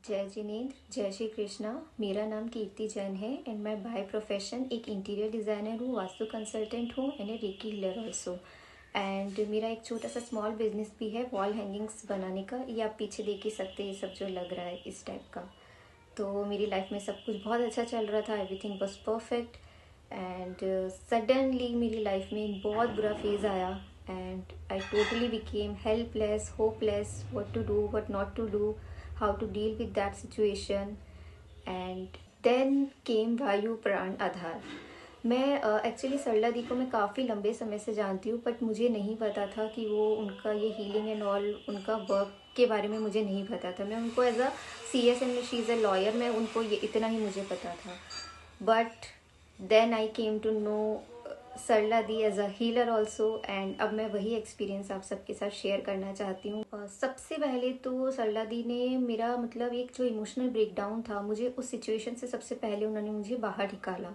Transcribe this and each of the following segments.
जय जिनेंद्र, जय श्री कृष्णा। मेरा नाम कीर्ति जैन है एंड मैं बाय प्रोफेशन एक इंटीरियर डिज़ाइनर हूँ, वास्तु कंसल्टेंट हूँ and A recce healer also. And मेरा एक छोटा सा स्मॉल बिजनेस भी है वॉल हैंगिंग्स बनाने का। ये आप पीछे देख ही सकते हैं, ये सब जो लग रहा है इस टाइप का। तो मेरी लाइफ में सब कुछ बहुत अच्छा चल रहा था, everything was perfect. And suddenly मेरी लाइफ में एक बहुत बुरा फेज़ आया and I totally became helpless, hopeless, what to do, what not to do, how to deal with that situation. And then came वायु प्राण आधार। मैं एक्चुअली सरला दी को मैं काफ़ी लंबे समय से जानती हूँ, बट मुझे नहीं पता था कि वो उनका ये हीलिंग एंड ऑल उनका वर्क के बारे में मुझे नहीं पता था। मैं उनको as a CS and she is a lawyer, मैं उनको ये इतना ही मुझे पता था। But then I came to know Sarla di as a healer also. And अब मैं वही एक्सपीरियंस आप सबके साथ शेयर करना चाहती हूँ। सबसे पहले तो सरला दी ने मेरा मतलब एक जो इमोशनल ब्रेकडाउन था, मुझे उस सिचुएशन से सबसे पहले उन्होंने मुझे बाहर निकाला।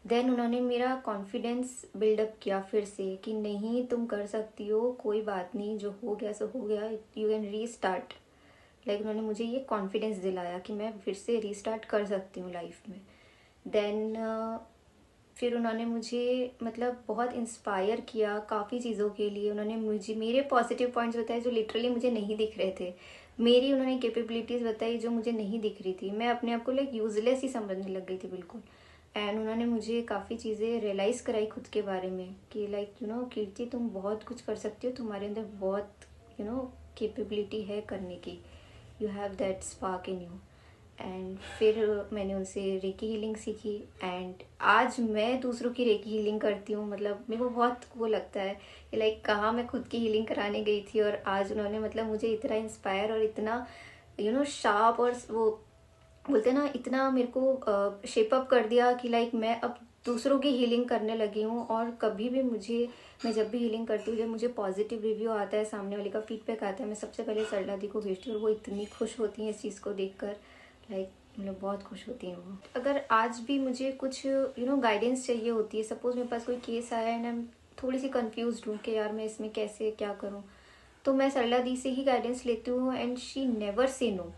देन उन्होंने मेरा कॉन्फिडेंस बिल्डअप किया फिर से कि नहीं, तुम कर सकती हो, कोई बात नहीं, जो हो गया सो हो गया, यू कैन रीस्टार्ट। लाइक उन्होंने मुझे ये कॉन्फिडेंस दिलाया कि मैं फिर से रीस्टार्ट कर सकती हूँ लाइफ में। देन फिर उन्होंने मुझे मतलब बहुत इंस्पायर किया काफ़ी चीज़ों के लिए। उन्होंने मुझे मेरे पॉजिटिव पॉइंट्स बताए जो लिटरली मुझे नहीं दिख रहे थे। मेरी उन्होंने कैपेबिलिटीज़ बताई जो मुझे नहीं दिख रही थी। मैं अपने आप को लाइक यूजलेस ही समझने लग गई थी बिल्कुल। एंड उन्होंने मुझे काफ़ी चीज़ें रियलाइज़ कराई खुद के बारे में कि लाइक कीर्ति, तुम बहुत कुछ कर सकती हो, तुम्हारे अंदर बहुत कैपेबिलिटी है करने की, you have that spark in you. And फिर मैंने उनसे रेकी हीलिंग सीखी एंड आज मैं दूसरों की रेकी हीलिंग करती हूँ। मतलब मेरे को बहुत वो लगता है कि लाइक कहाँ मैं खुद की हीलिंग कराने गई थी और आज उन्होंने मतलब मुझे इतना इंस्पायर और इतना शार्प और वो बोलते हैं ना, इतना मेरे को शेप अप कर दिया कि लाइक मैं अब दूसरों की हीलिंग करने लगी हूँ। और कभी भी मैं जब भी हीलिंग करती हूँ, जब मुझे पॉजिटिव रिव्यू आता है, सामने वाले का फीडबैक आता है, मैं सबसे पहले सरला दी को भेजती हूँ और वो इतनी खुश होती हैं इस चीज़ को देखकर। लाइक मतलब बहुत खुश होती हैं वो। अगर आज भी मुझे कुछ गाइडेंस चाहिए होती है, सपोज मेरे पास कोई केस आया एंड मैं थोड़ी सी कंफ्यूज हूँ कि यार मैं इसमें कैसे क्या करूँ, तो मैं सरला दी से ही गाइडेंस लेती हूँ and she never say no.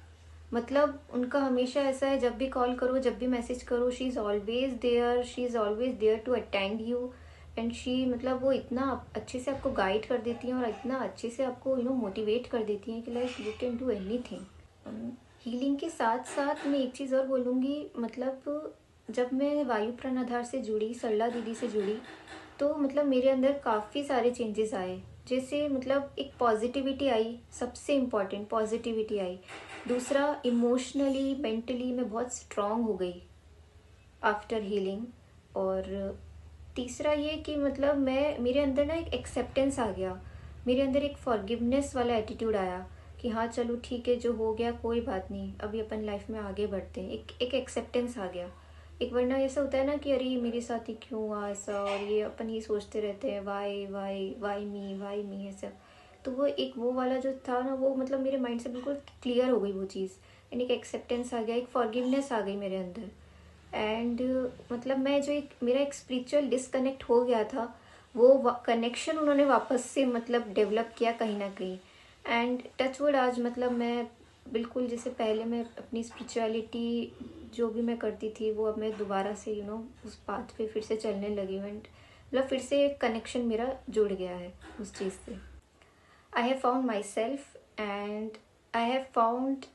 मतलब उनका हमेशा ऐसा है, जब भी कॉल करो, जब भी मैसेज करो, she is always there, she is always there to attend you. And she मतलब वो इतना अच्छे से आपको गाइड कर देती हैं और इतना अच्छे से आपको मोटिवेट कर देती हैं कि like you can do anything. Healing के साथ साथ मैं एक चीज़ और बोलूँगी, मतलब जब मैं वायु प्राणाधार से जुड़ी, सरला दीदी से जुड़ी, तो मतलब मेरे अंदर काफ़ी सारे चेंजेस आए। जैसे मतलब एक पॉजिटिविटी आई, सबसे इम्पॉर्टेंट पॉजिटिविटी आई। दूसरा, इमोशनली मेंटली मैं बहुत स्ट्रांग हो गई आफ्टर हीलिंग। और तीसरा ये कि मतलब मेरे अंदर ना एक एक्सेप्टेंस आ गया, मेरे अंदर एक फॉरगिवनेस वाला एटीट्यूड आया कि हाँ चलो ठीक है, जो हो गया कोई बात नहीं, अभी अपन लाइफ में आगे बढ़ते हैं। एक एक्सेप्टेंस आ गया। एक वरना ऐसा होता है ना कि अरे मेरे साथ ही क्यों हुआ ऐसा, और ये अपन ये सोचते रहते हैं वाई वाई वाई मी ऐसा। तो वो एक वो वाला जो था ना, वो मतलब मेरे माइंड से बिल्कुल क्लियर हो गई वो चीज़। एंड एक एक्सेप्टेंस आ गया, एक फॉरगिवनेस आ गई मेरे अंदर। एंड मतलब मैं जो एक मेरा एक स्पिरिचुअल डिसकनेक्ट हो गया था, वो कनेक्शन उन्होंने वापस से मतलब डेवलप किया कहीं ना कहीं। एंड टचवुड आज मतलब मैं बिल्कुल जैसे पहले मैं अपनी स्पिरिचुअलिटी जो भी मैं करती थी, वो अब मैं दोबारा से उस पाथ पे फिर से चलने लगी हूँ। एंड मतलब फिर से कनेक्शन मेरा जुड़ गया है उस चीज़ से। I have found my self and I have found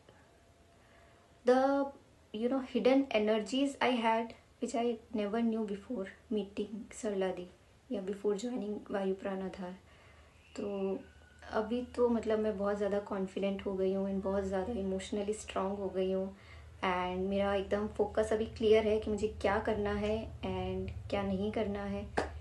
the hidden energies I had, which I never knew before meeting Sarladi या before joining वायु प्राणाधार। तो अभी तो मतलब मैं बहुत ज़्यादा कॉन्फिडेंट हो गई हूँ एंड बहुत ज़्यादा इमोशनली स्ट्रांग हो गई हूँ। एंड मेरा एकदम फोकस अभी क्लियर है कि मुझे क्या करना है एंड क्या नहीं करना है।